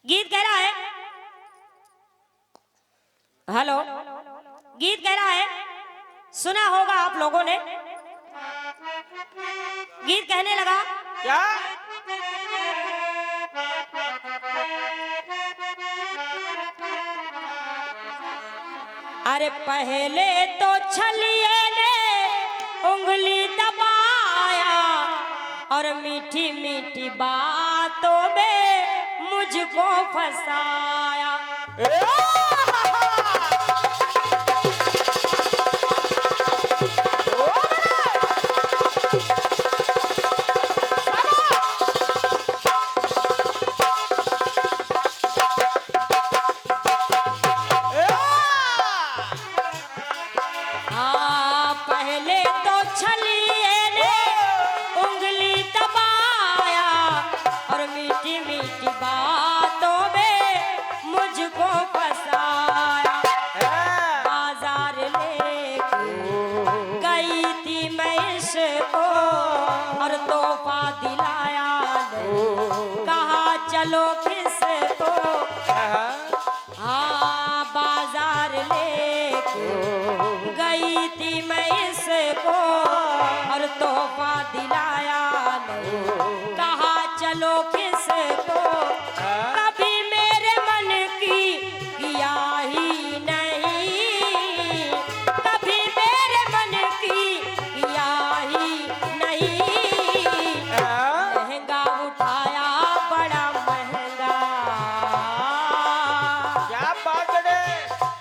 गीत कह रहा है, हेलो, गीत कह रहा है, सुना होगा आप लोगों ने। गीत कहने लगा क्या? अरे पहले तो छलिए ने उंगली दबाया और मीठी मीठी बातों में मुझको फंसाया। पहले तो छलिए ने उंगली दबाया और मीठी मीठी बातों में मुझको फंसाया। बाजार लेके गई थी मैं इसको और तोहफा दिलाया नहीं, कहा चलो किसको। हाँ बाजार लेके गई थी मैं इसको और तोहफा दिलाया नहीं, कहा चलो किसको। कभी मेरे मन की किया ही नहीं, कभी मेरे मन की किया ही नहीं। लहंगा उठाया बड़ा महंगा, क्या बात है?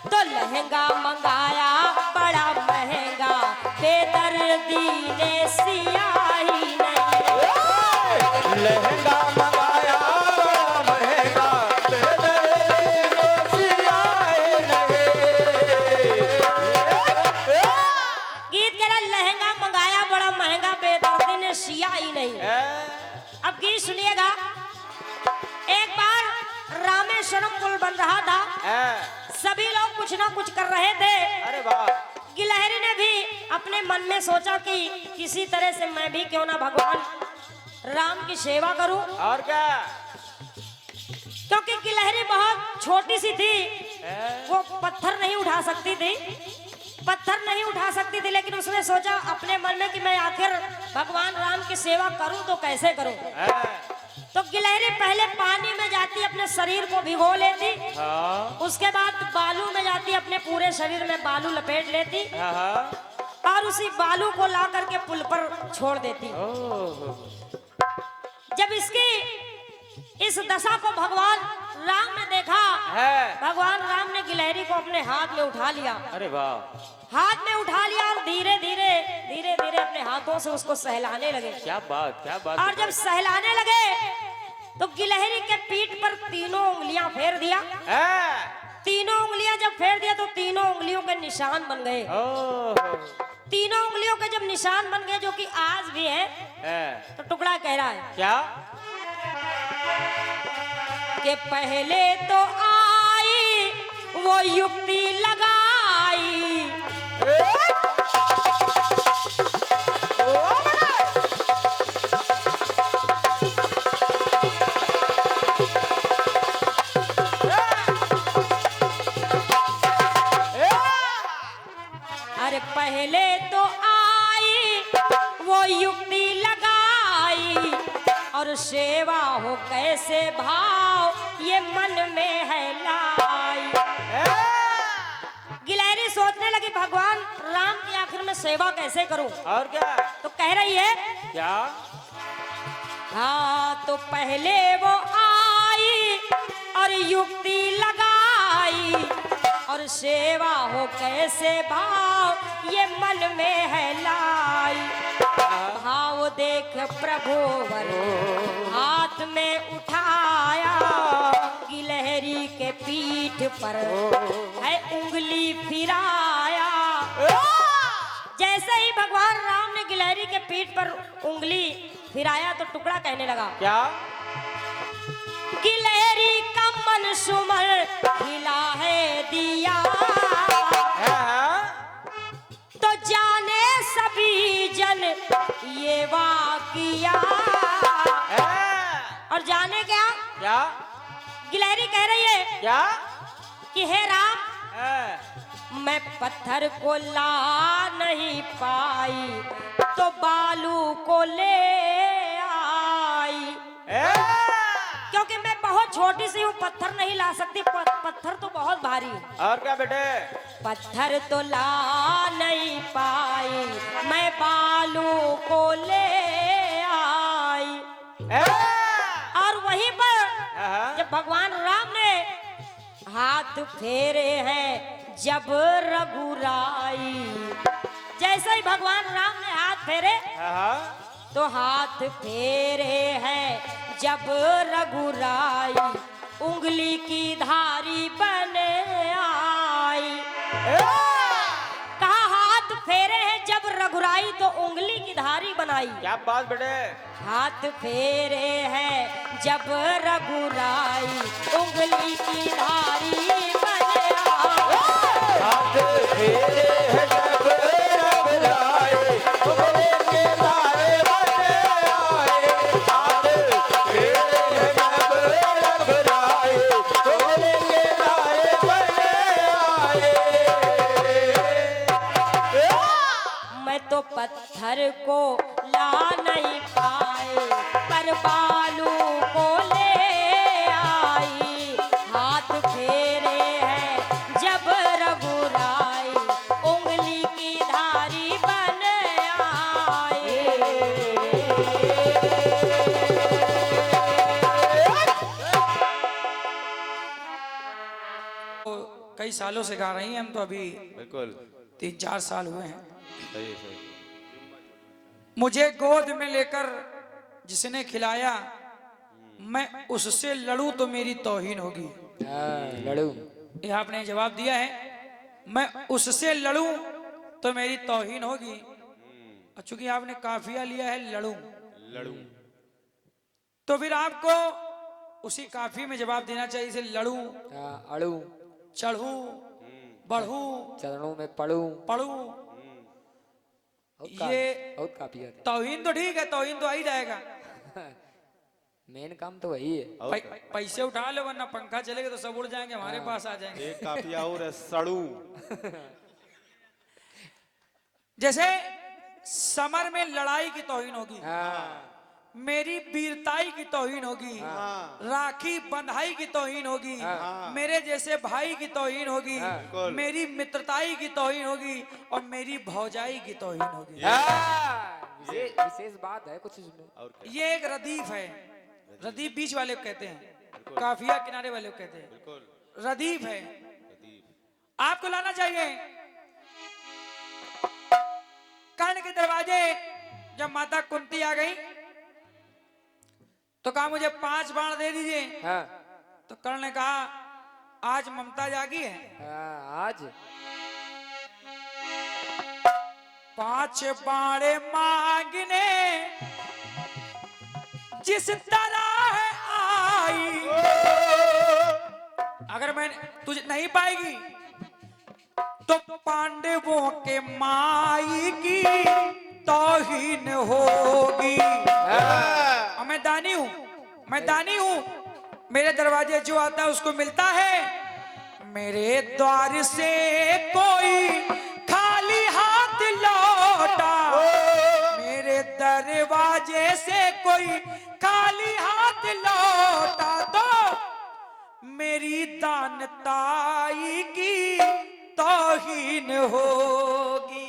तो लहंगा मंगाया बड़ा महंगा, बेदर्दी ने सिया ही नहीं। लहंगा मंगाया बड़ा महंगा, बेदर्दी ने सिया ही नहीं। गीत कह रहा लहंगा मंगाया बड़ा महंगा, बेदर्दी ने सिया ही नहीं। अब गीत सुनिएगा। एक बार रामेश्वरम पुल बन रहा था, सभी लोग कुछ ना कुछ कर रहे थे। अरे वाह! गिलहरी ने भी अपने मन में सोचा कि किसी तरह से मैं भी क्यों ना भगवान राम की सेवा करूं, और क्या? क्योंकि गिलहरी बहुत छोटी सी थी, वो पत्थर नहीं उठा सकती थी, पत्थर नहीं उठा सकती थी। लेकिन उसने सोचा अपने मन में कि मैं आखिर भगवान राम की सेवा करूं तो कैसे करूं। तो गिलहरी पहले पानी में जाती, अपने शरीर को भिगो लेती, उसके बाद बालू में जाती, अपने पूरे शरीर में बालू लपेट लेती और उसी बालू को ला करके पुल पर छोड़ देती। जब इसकी इस दशा को भगवान राम ने देखा, भगवान राम ने गिलहरी को अपने हाथ में उठा लिया। अरे वाह! हाथ में उठा लिया और धीरे धीरे धीरे धीरे अपने हाथों से उसको सहलाने लगे। क्या बात, क्या बात! और जब सहलाने लगे तो गिलहरी के पीठ पर तीनों उंगलियां फेर दिया। तीनों उंगलियां जब फेर दिया तो तीनों उंगलियों के निशान बन गए। तीनों उंगलियों के जब निशान बन गए, जो कि आज भी है, तो टुकड़ा कह रहा है क्या? कि पहले तो आई वो युक्ति लगाई, अरे पहले तो आई वो युक्ति लगाई और सेवा हो कैसे भाव ये मन में है लाई। गिलहरी सोचने लगी भगवान राम की आखिर में सेवा कैसे करूं। और क्या? तो कह रही है क्या? हाँ तो पहले वो आई और युक्ति लगाई और सेवा हो कैसे भाव ये मन में है लाई। भाव देख प्रभुवर हाथ में उठाया, गिलहरी के पीठ पर है उंगली फिराया। जैसे ही भगवान राम ने गिलहरी के पीठ पर उंगली फिराया तो टुकड़ा कहने लगा क्या? गिलहरी का मन सुमल हिला है दिया, तो जाने सभी जन ये वाकिया। और जाने क्या? क्या? गिलहरी कह रही है क्या कि हे राम, हाँ, मैं पत्थर को ला नहीं पाई तो बालू को ले आई, ए, क्योंकि मैं बहुत छोटी सी हूँ, पत्थर नहीं ला सकती, पत्थर तो बहुत भारी है। और क्या बेटे पत्थर तो ला नहीं पाई, मैं बालू को ले आई। ए, और वहीं पर हाँ, जब भगवान राम ने हाथ फेरे हैं जब रघुराई, जैसे ही भगवान राम ने हाथ फेरे हाँ, तो हाथ फेरे हैं जब रघुराई, उंगली की धारी बन आई। ए, कहा हाथ फेरे हैं जब रघुराई तो उंगली की धारी बनाई। क्या बात बेटे हाथ फेरे हैं जब रघुराई, उंगली की धारी बन आई। हाथ फेरे हैं जब रघुराई, उंगली की धारी बन आए। हाथ फेरे हैं जब रघुराई, उंगली की धारी बन आए। मैं तो पत्थर को ला नहीं पाए पर बालू को ले आई। हाथ फेरे हैं जब रघुराई, उंगली की धारी बन आई। तो कई सालों से गा रही हैं, हम तो अभी बिल्कुल 3-4 साल हुए हैं। सही सही मुझे गोद में लेकर जिसने खिलाया, मैं उससे लड़ूं तो मेरी तौहीन होगी। लड़ू ये आपने जवाब दिया है, मैं उससे लड़ूं तो मेरी तौहीन होगी। और चूंकि आपने काफिया लिया है लड़ूं, लड़ू तो फिर आपको उसी काफी में जवाब देना चाहिए। इसे लड़ूं, अड़ू चढ़ूं, बढ़ूं, चरणों में पड़ू पढ़ूं, ये बहुत काफी है। तौहीन तो ठीक है, तौहीन तो आ ही जाएगा। मेन काम तो वही है। पैसे उठा लो वरना पंखा चलेगा तो सब उड़ जाएंगे, हमारे पास आ जाएंगे। एक काफिया और है सड़ू जैसे समर में लड़ाई की तौहीन होगी, मेरी वीरताई की तौहीन होगी, राखी बंधाई की तौहीन होगी, मेरे जैसे भाई की तौहीन होगी, मेरी मित्रताई की तौहीन होगी और मेरी भौजाई की तौहीन होगी। विशेष बात है कुछ इसमें। और क्या ये एक रदीफ है। रदीफ बीच वाले को कहते हैं, काफिया किनारे वाले को कहते हैं। बिल्कुल रदीफ है। आपको लाना चाहिए। कर्ण के दरवाजे जब माता कुंती आ गई तो कहा मुझे 5 बाण दे दीजिए। तो कर्ण ने कहा आज ममता जागी है, आज 5 बाणे मांगने जिस तरह है आई। अगर मैं तुझे नहीं पाएगी तो पांडवों के माई की तौहीन होगी। और मैं दानी हूं, मैं दानी हूं। मेरे दरवाजे जो आता है उसको मिलता है। मेरे द्वार से कोई खाली हाथ लौटा, मेरे दरवाजे से कोई खाली हाथ लौटा तो मेरी दानताई की तौहीन होगी।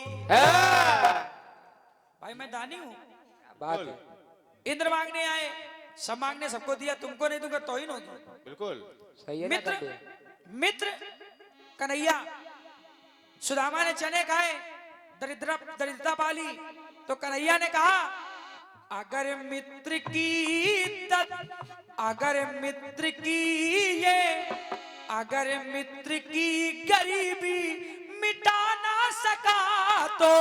भाई मैं दानी हूं। बात है। इंद्र मांगने आए, सब मांगने सबको दिया, तुमको नहीं दूंगा तौहीन होगी। बिल्कुल सही है ना मित्र तब? मित्र कन्हैया, सुदामा ने चने खाए, दरिद्रता पाली, तो कन्हैया ने कहा अगर मित्र की अगर मित्र की गरीबी मिटा ना सका तो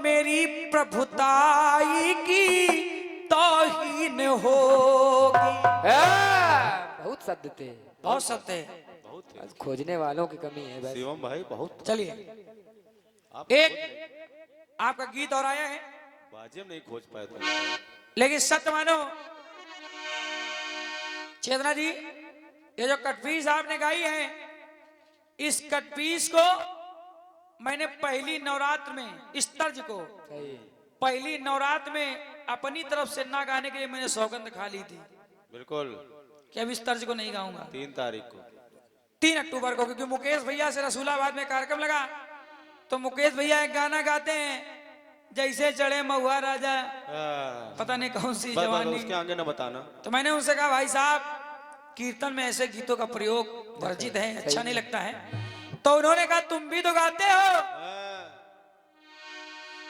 मेरी प्रभुताई की तौहीन होगी। बहुत सत्य थे, बहुत सत्य है। बहुत है बस खोजने वालों की कमी है बस। शिवम भाई बहुत चलिए आप एक आपका गीत और आया है, बाजी में नहीं खोज पाए थे। लेकिन सत्य मानो चेतना जी, ये जो कटपीस आपने गाई है, इस कटपीस को मैंने पहली नवरात्र में, इस तर्ज को सही पहली नवरात्र में अपनी तरफ से ना गाने के लिए मैंने सौगंध खा ली थी बिल्कुल कि अब इस तर्ज को नहीं गाऊंगा। 3 तारीख को 3 अक्टूबर को, क्योंकि मुकेश भैया से रसूलाबाद में कार्यक्रम लगा, तो मुकेश भैया एक गाना गाते हैं, जैसे चढ़े महुआ राजा, पता नहीं कौन सी जवानी। उसके आगे ना बताना। तो मैंने उनसे कहा भाई साहब कीर्तन में ऐसे गीतों का प्रयोग वर्जित है, अच्छा नहीं लगता है। तो उन्होंने कहा तुम भी तो गाते हो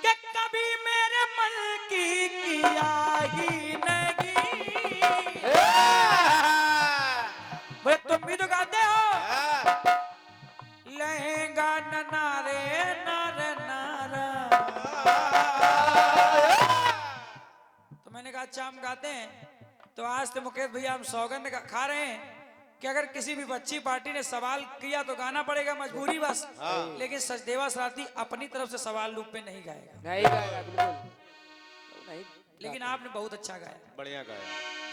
कि कभी मेरे मन की किया ही नहीं, बोले तुम भी तो गाते हो, लहंगा नारे नारे नारा। तो मैंने कहा अच्छा हम गाते हैं। तो आज तो मुकेश भैया हम सौगंध खा रहे हैं कि अगर किसी भी बच्ची पार्टी ने सवाल किया तो गाना पड़ेगा, मजबूरी बस। लेकिन सचदेवा शरारती अपनी तरफ से सवाल रूप में नहीं गाएगा, नहीं गाएगा बिल्कुल नहीं। लेकिन आपने बहुत अच्छा गाया, बढ़िया गाया,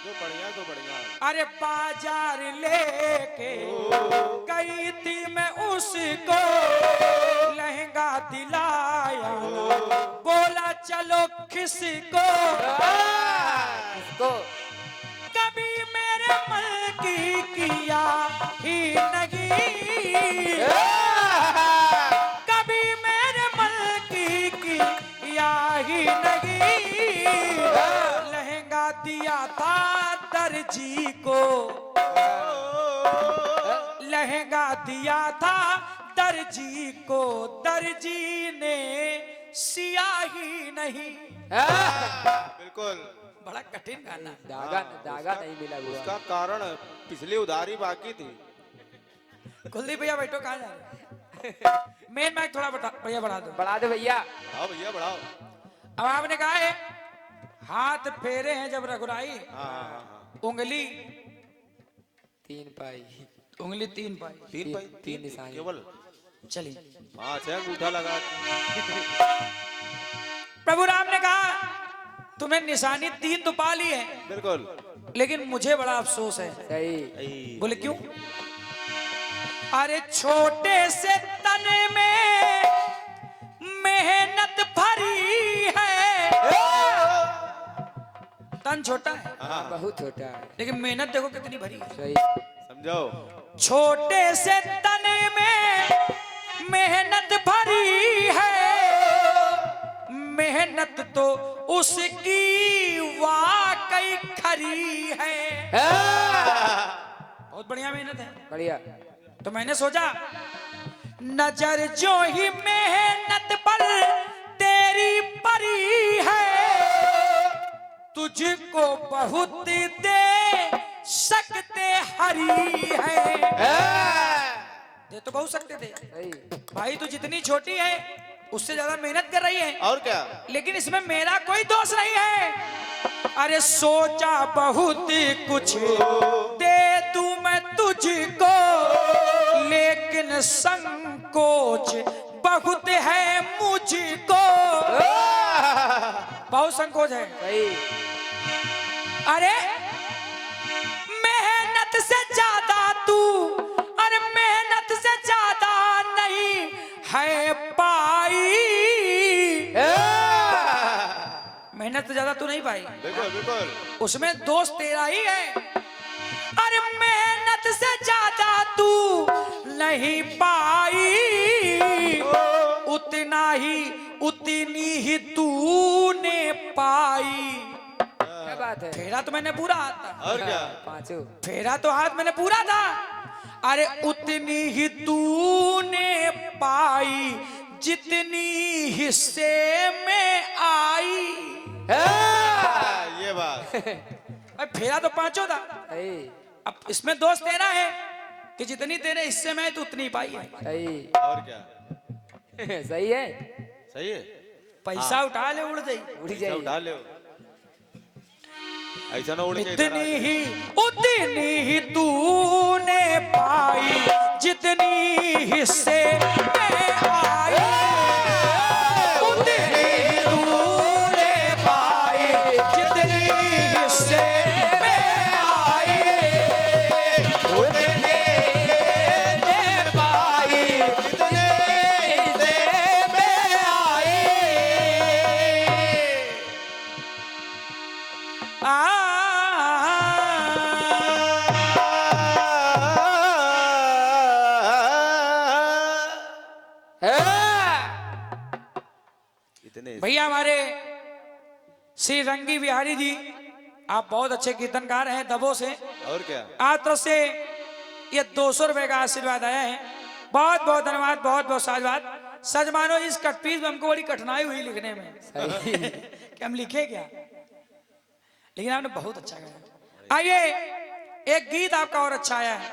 जो बढ़िया तो बढ़िया। अरे बाजार लेके गई थी मैं उसको, लहंगा दिलाया, बोला चलो किसको, तो कभी मेरे मन की किया ही नहीं, कभी मेरे मन की किया ही नहीं, लहंगा दिया था दर्जी को, लहंगा दिया था दर्जी को, दर्जी ने सिया ही नहीं। बिल्कुल बड़ा कठिन गाना। धागा धागा नहीं मिला हुआ। उसका कारण पिछली उधारी बाकी थी। कुलदीप भैया बैठो, कहाँ जा रहे? मेन माइक थोड़ा भैया बढ़ा दो। बढ़ा दो भैया। हाँ भैया बढ़ाओ। अब आपने कहा है हाथ फेरे हैं जब रघुराई, उंगली 3 पाई, उंगली 3 पाई, 3 पाई, 3 निशानी केवल। चलिए 5 है अंगूठा लगा। प्रभु राम ने कहा तुम्हें निशानी 3 तो पा ली है, बिल्कुल, लेकिन मुझे बड़ा अफसोस है। सही। बोले क्यों? अरे छोटे से तने में मेहनत भरी है, तन छोटा है बहुत छोटा है, लेकिन मेहनत देखो कितनी भरी है। सही समझो। छोटे से तने में मेहनत भरी है, मेहनत तो उसकी वाकई खरी है। बहुत बढ़िया मेहनत है, बढ़िया। तो मैंने सोचा नजर जो ही मेहनत पर तेरी परी है, तुझको बहुत दे सकते हरी है। दे तो बहुत सकते थे सही। भाई, तू जितनी छोटी है उससे ज्यादा मेहनत कर रही है, और क्या? लेकिन इसमें मेरा कोई दोष नहीं है। अरे सोचा बहुत कुछ दे दूं मैं तुझको, लेकिन संकोच बहुत है मुझको। बहुत संकोच है। सही। अरे मेहनत से ज्यादा तू, अरे मेहनत से ज्यादा नहीं है पाई, मेहनत से ज्यादा तू नहीं पाई, बिल्कुल बिल्कुल। उसमें दोष तेरा ही है। अरे मेहनत से ज्यादा तू नहीं पाई, उतना ही उतनी ही तूने पाई। क्या बात है? फेरा तो मैंने पूरा हाथ था, और क्या? 5। फेरा तो हाथ मैंने पूरा था। अरे उतनी ही तूने पाई जितनी हिस्से में आई। ये बात। अरे फेरा तो 5 था, सही। अब इसमें दोष तेरा है कि जितनी तेरे हिस्से में है तो उतनी पाई है। सही। और क्या? सही है। सही है। पैसा उठा ले उड़ जाई, उड़ ऐसा जाइए। उठा ले, ऐसा ना उड़ के उतनी ही तूने पाई जितनी हिस्से में आई, उतनी ही तूने पाई जितनी हिस्से में आई। इतने भैया हमारे श्री रंगी बिहारी जी, आप बहुत अच्छे कीर्तनकार हैं दबो से। और क्या? आप तरफ से ये 200 रुपए का आशीर्वाद आया है, बहुत बहुत धन्यवाद, बहुत बहुत साधुवाद। सच मानो इस कटपीस में हमको बड़ी कठिनाई हुई लिखने में कि हम लिखे क्या, लेकिन आपने बहुत अच्छा गाया। आइए एक गीत आपका और अच्छा आया है,